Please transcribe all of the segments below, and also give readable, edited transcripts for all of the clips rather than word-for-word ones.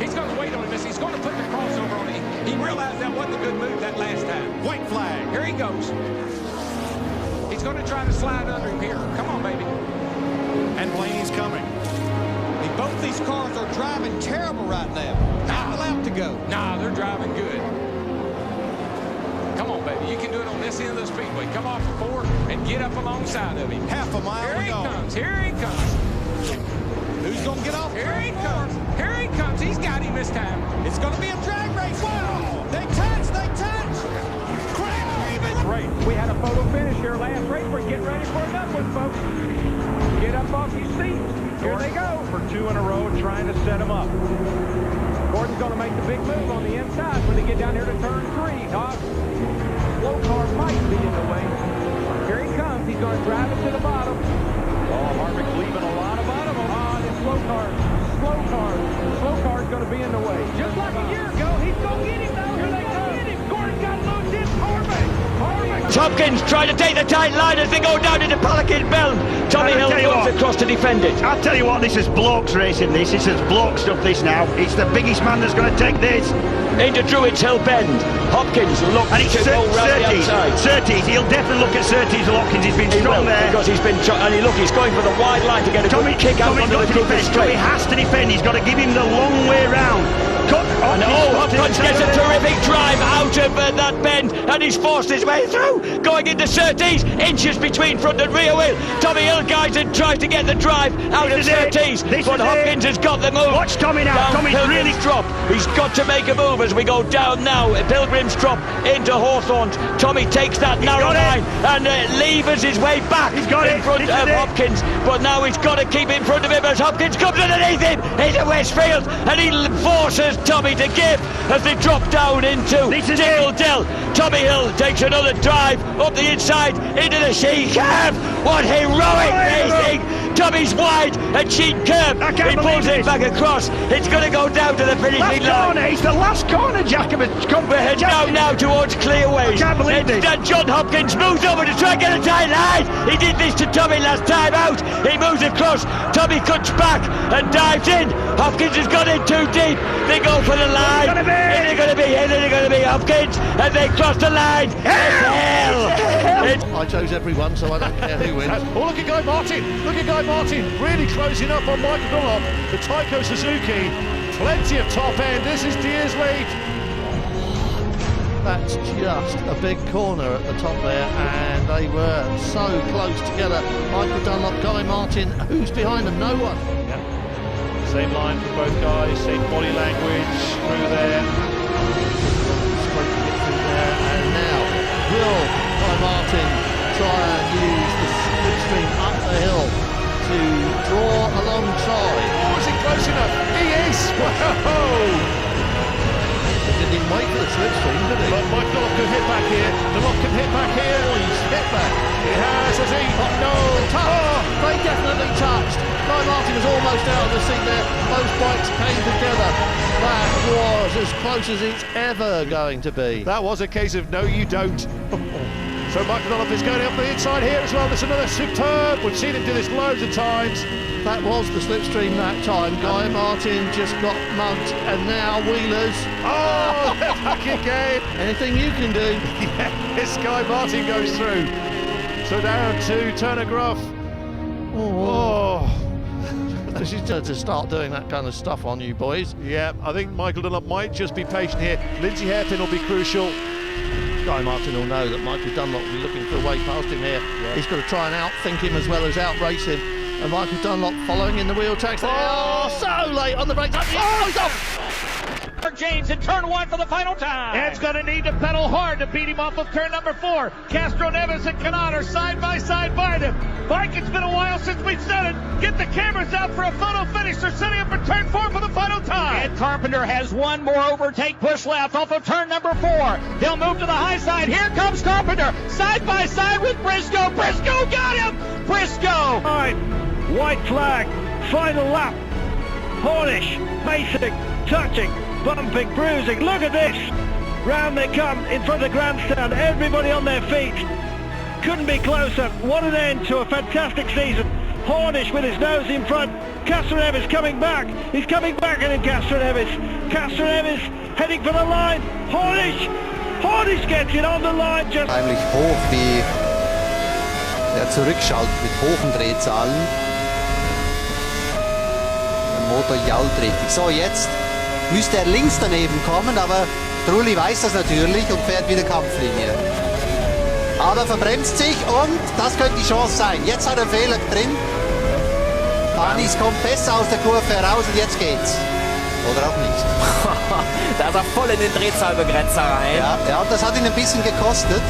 He's going to wait on him. He's going to put the crossover on him. He realized that wasn't a good move that last time. White flag. Here he goes. He's going to try to slide under him here. Come on, baby. And Blaney's coming. Both these cars are driving terrible right now. Not allowed to go. Nah, they're driving good. Come on, baby. You can do it on this end of the speedway. Come off the 4 and get up alongside of him. Half a mile Here to he go. comes. Here he comes. Who's going to get off? Here he comes. Here he comes. He's got him this time. It's going to be a drag race. Wow. They touch. They touch. Great. We had a photo finish here last race. We're getting ready for another one, folks. Get up off your seat. Here they go. For 2 in a row, trying to set him up. Gordon's going to make the big move on the inside when they get down here to turn 3. Dog. Slow car might be in the way. Here he comes. He's going to drive it to the bottom. Oh, Harvick's leaving a lot of bottom. This slow car's going to be in the way. Just like a year ago, he's going to get him though. Here they come. Gordon's got loose. It's Harvick. Hopkins trying to take the tight line as they go down into Pelican Belt. Tommy Hill goes across to defend it. I'll tell you what, this is blokes racing this. This is bloke stuff this now. It's the biggest man that's going to take this. Into Druids Hill Bend. Hopkins looks to go round the outside. Surtees, he'll definitely look at Surtees and Hopkins. He's been strong there. Because he's been, and he's going for the wide line to get a good kick out under the group straight. Tommy has to defend. He's got to give him the long way round. Hopkins gets a terrific drive out of that bend, and he's forced his way through, going into Surtees, inches between front and rear wheel. Tommy Hill guides and tries to get the drive out of Surtees, but Hopkins has got the move. Watch Tommy now. Tommy's really drop. He's got to make a move as we go down now. Pilgrim's drop into Hawthorns. Tommy takes that narrow line and levers his way back in front of Hopkins, but now he's got to keep in front of him as Hopkins comes underneath him into Westfield, and he forces Tommy to give as they drop down into Dingle Dell. Tommy Hill takes another drive up the inside into the Sheen curve. What heroic racing! Tommy's wide and Sheen curve. He pulls it back across. It's going to go down to the finishing line. It's the last corner, Jacob. We're heading now towards Clearways. I can't believe this. John Hopkins moves over to try and get a tight line. He did this to Tommy last time out. He moves across. Tommy cuts back and dives in. Hopkins has got in too deep. They go for the line. Is it going to be him? Is it going to be Hopkins? And they cross the line. Hell! I chose everyone, so I don't care who wins. Oh, look at Guy Martin. Look at Guy Martin. Really closing up on Michael Dunlop. The Tyco Suzuki. Plenty of top end. This is Deer's lead. That's just a big corner at the top there, and they were so close together. Michael Dunlop, Guy Martin, who's behind them? No one. Yeah. Same line for both guys, same body language through there. And now, will Guy Martin try and use the slipstream up the hill to draw alongside? Oh, is he close enough? He is! Whoa! Didn't even wait for the slipstream, did he? But Mike Dunlop can hit back here. Dunlop can hit back here. Oh, he's hit back. He has, has he? Oh, no! They definitely touched. Guy Martin was almost out of the seat there. Those bikes came together. That was as close as it's ever going to be. That was a case of no, you don't. So Michael Dunlop is going up the inside here as well. There's another superb. We've seen him do this loads of times. That was the slipstream that time. Guy Martin just got mugged, and now Wheelers. Oh, back again. Anything you can do. Yes, Guy Martin goes through. So down to Turner Gruff. Oh. This is to start doing that kind of stuff on you boys. Yeah, I think Michael Dunlop might just be patient here. Lindsay Hairpin will be crucial. Guy Martin will know that Michael Dunlop will be looking for a way past him here. Yeah. He's got to try and outthink him as well as outrace him. And Michael Dunlop following in the wheel tracks. Oh, so late on the brakes. Oh, he's off! James in turn 1 for the final time. Ed's going to need to pedal hard to beat him off of turn number 4. Castro Neves and Canard are side by side by them. Mike, it's been a while since we've said it. Get the cameras out for a photo finish. They're setting up for turn 4 for the final time. Ed Carpenter has one more overtake push left off of turn number 4. He'll move to the high side. Here comes Carpenter. Side by side with Briscoe. Briscoe got him. Briscoe. Right. White flag. Final lap. Hornish. Pacing. Touching. Bumping, bruising, look at this! Round they come in front of the grandstand, everybody on their feet. Couldn't be closer. What an end to a fantastic season Hornish with his nose in front. Castroneves coming back. He's coming back in Castroneves. Castroneves heading for the line. Hornish gets it on the line. Just heimlich hoch, wie er zurückschaltet mit hohen Drehzahlen. Der Motor jault richtig. So, jetzt müsste er links daneben kommen, aber Trulli weiß das natürlich und fährt wieder Kampflinie. Aber verbremst sich und das könnte die Chance sein. Jetzt hat er einen Fehler drin. Panis kommt besser aus der Kurve heraus und jetzt geht's. Oder auch nicht. Da ist er voll in den Drehzahlbegrenzer rein. Ja, das hat ihn ein bisschen gekostet.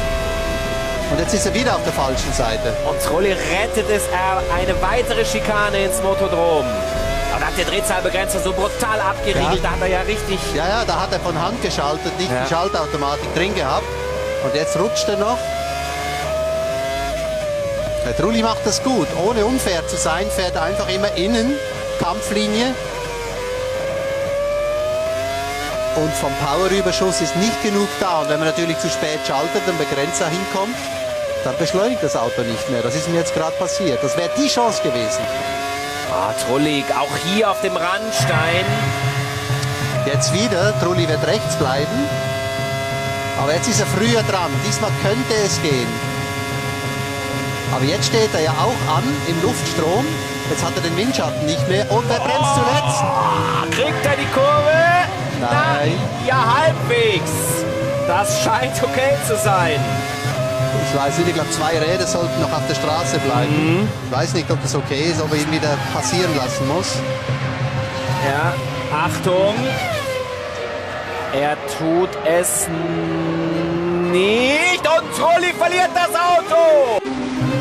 Und jetzt ist er wieder auf der falschen Seite. Und Trulli rettet es, eine weitere Schikane ins Motodrom. Aber da hat der Drehzahlbegrenzer so brutal abgeriegelt, da hat er ja richtig... Ja, da hat er von Hand geschaltet, nicht die Schaltautomatik drin gehabt. Und jetzt rutscht er noch. Der Trulli macht das gut. Ohne unfair zu sein, fährt er einfach immer innen, Kampflinie. Und vom Powerüberschuss ist nicht genug da. Und wenn man natürlich zu spät schaltet, ein Begrenzer hinkommt, dann beschleunigt das Auto nicht mehr. Das ist mir jetzt gerade passiert. Das wäre die Chance gewesen. Trulli auch hier auf dem Randstein. Jetzt wieder. Trulli wird rechts bleiben. Aber jetzt ist er früher dran. Diesmal könnte es gehen. Aber jetzt steht er ja auch an im Luftstrom. Jetzt hat er den Windschatten nicht mehr und er bremst zuletzt. Kriegt er die Kurve? Nein. Ja, halbwegs. Das scheint okay zu sein. Ich weiß nicht, ich glaube 2 Räder sollten noch auf der Straße bleiben. Ich weiß nicht, ob das okay ist, ob er ihn wieder passieren lassen muss. Ja, Achtung. Er tut es nicht und Trulli verliert das Auto.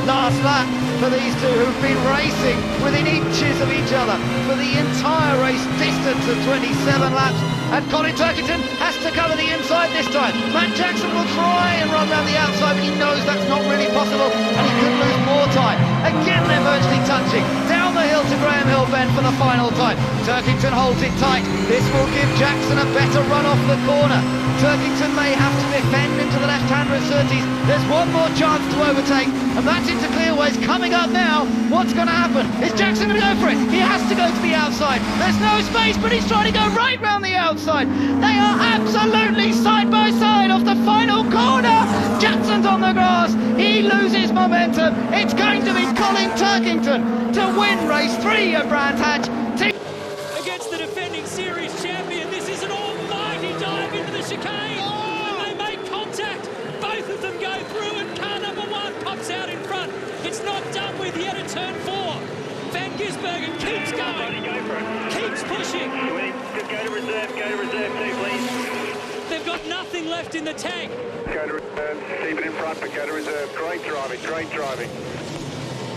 Last lap for these two who've been racing within inches of each other for the entire race distance of 27 laps. And Colin Turkington has to cover the inside this time. Matt Jackson will try and run round the outside, but he knows that's not really possible and he could lose more time. Again, they're virtually touching. Down the hill to Graham Hill Bend for the final time. Turkington holds it tight. This will give Jackson a better run off the corner. Turkington may have to defend into the left-hand resurtees. There's one more chance to overtake, and that's into clearways. Coming up now, what's going to happen? Is Jackson going to go for it? He has to go to the outside. There's no space, but he's trying to go right round the outside. They are absolutely side by side off the final corner. Jackson's on the grass. He loses momentum. It's going to be Colin Turkington to win race 3 at Brands Hatch. Against the defending series champion, this is an almighty dive into the chicane. And they make contact. Both of them go through and car number 1 pops out in front. It's not done with yet at turn 4. Van Gisbergen keeps going, keeps pushing. Go to reserve 2, please. They've got nothing left in the tank. Go to reserve, keep it in front, but go to reserve. Great driving, great driving.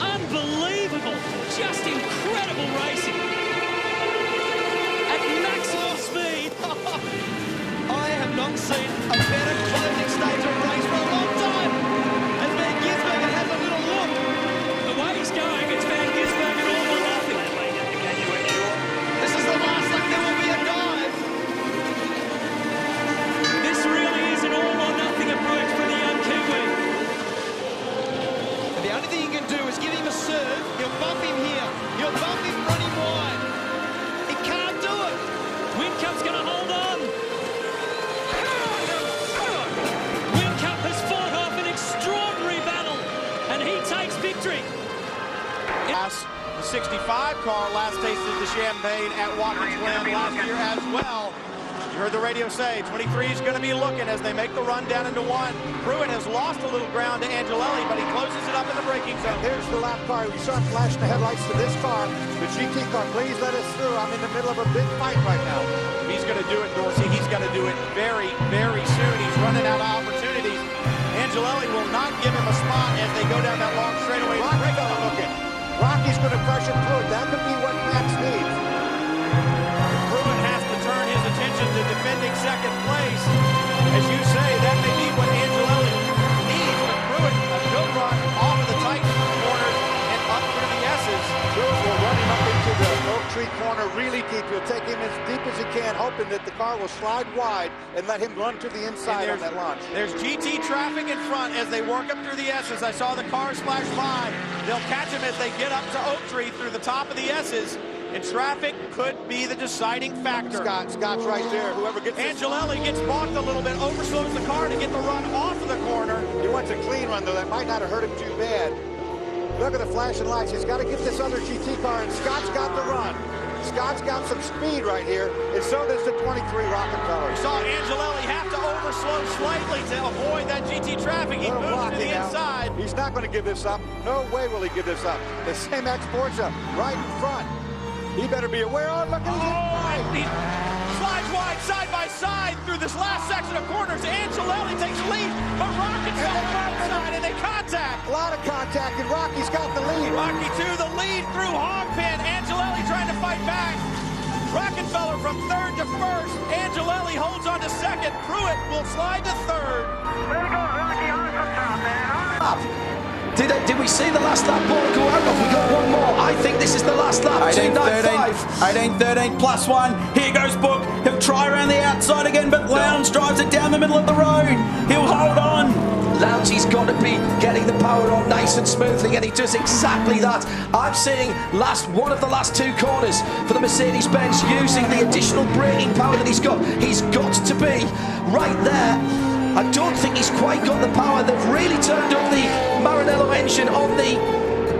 Unbelievable, just incredible racing. At maximum speed. I have not seen a better closing stage of a race for a long time. As Van Gisbergen has a little look. The way he's going, it's Van Gisbergen all or nothing. This is the last lap, there will be a dive. This really is an all or nothing approach for the young Kiwi. And the only thing you can do is give him a serve. You'll bump him here. You'll bump him, run him wide. He can't do it. Windcup's going to hold on. Windcup has fought off an extraordinary battle, and he takes victory. The 65 car last tasted the champagne at Watkins Glen last year as well. You heard the radio say 23 is going to be looking as they make the run down into 1. Pruitt has lost a little ground to Angelelli, but he closes it up in the braking zone. Here's the lap car. We saw him flashing the headlights to this car. The GT car, please let us through. I'm in the middle of a big fight right now. If he's going to do it, Dorsey, he's got to do it very, very soon. He's running out of opportunities. Angelelli will not give him a spot as they go down that long straightaway. Rocky's going to crush him through it. That could be what Max needs. Pruitt has to turn his attention to defending second place. As you say, that may be what Angelelli needs, but Pruitt, a good run off of the tight corners and up through the S's. Jules will run him up into the street corner really deep. He'll take him as deep as he can, hoping that the car will slide wide and let him run to the inside on that launch. There's GT traffic in front as they work up through the S's. I saw the cars flash by. They'll catch him as they get up to Oak Tree through the top of the S's. And traffic could be the deciding factor. Scott's right there. Whoever gets Angelelli gets balked a little bit, overslows the car to get the run off of the corner. He wants a clean run, though. That might not have hurt him too bad. Look at the flashing lights. He's got to get this other GT car, and Scott's got the run. Scott's got some speed right here, and so does the 23 Rockefeller. You saw Angelelli have to overslow slightly to avoid that GT traffic. He moves to the inside. He's not going to give this up. No way will he give this up. The same Forza right in front. He better be aware. Oh, look at he slides wide, side by side through this last section of corners. Angelelli takes the lead, but Rockefeller outside, and they contact. A lot of contact, and Rocky's got the lead. Rocky to the lead through Hogpen. Angelelli trying to fight back. Rockefeller from third to first. Angelelli holds on to second. Pruitt will slide to third. Way to go, Rocky. Awesome job, man. Did we see the last lap ball go out? Have we got one more? I think this is the last lap. 18-13 plus one. Here goes Book. He'll try around the outside again, but Lowndes drives it down the middle of the road. He'll hold on. Lowndes, he's got to be getting the power on nice and smoothly, and he does exactly that. I'm seeing one of the last two corners for the Mercedes-Benz using the additional braking power that he's got. He's got to be right there. I don't think he's quite got the power. They've really turned up the Maranello engine on the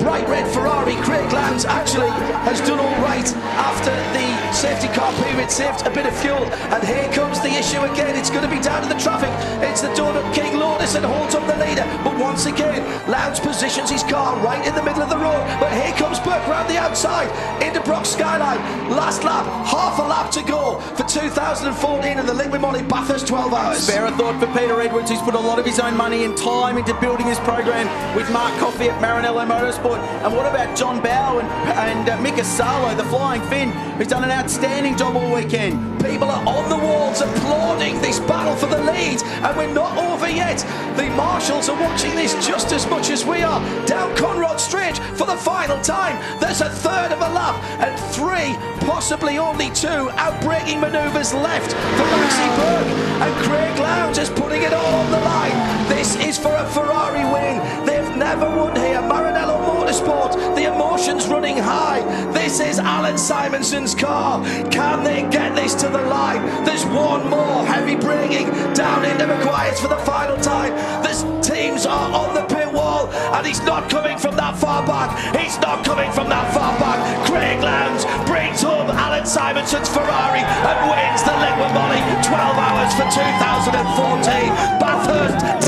bright red Ferrari. Craig Lowndes actually has done all right after the safety car period, saved a bit of fuel. And here comes the issue again. It's going to be down to the traffic. It's the Donut King Lotus and holds up the leader. But once again, Lowndes positions his car right in the middle of the road. But here comes Burke round the outside into Brock Skyline. Last lap, half a lap to go for 2014 in the Lincoln Moly Bathurst 12 hours. Spare a thought for Peter Edwards, who's put a lot of his own money and time into building his program with Mark Coffey at Maranello Motorsport. And what about John Bow and Mick Asalo, the Flying Finn, who's done an outstanding job all weekend? People are on the walls applauding this battle for the lead, and we're not over yet. The marshals are watching this just as much as we are. Down Conrad Straight for the final time. There's a third of a lap and three, possibly only two, outbraking manoeuvres left for Maxi Burke. And Craig Lowndes is putting it all on the line. This is for a Ferrari win. They've never won here. Maranello Motorsport, the emotions running high. This is Alan Simonson's car. Can they get this to the line? There's one more heavy braking down into Maguire's for the final time. The teams are on the pit wall, and he's not coming from that far back. He's not coming from that far back. Craig Lowndes brings home Alan Simonson's Ferrari and wins the Lincoln Moly 12 hours for 2014. Bathurst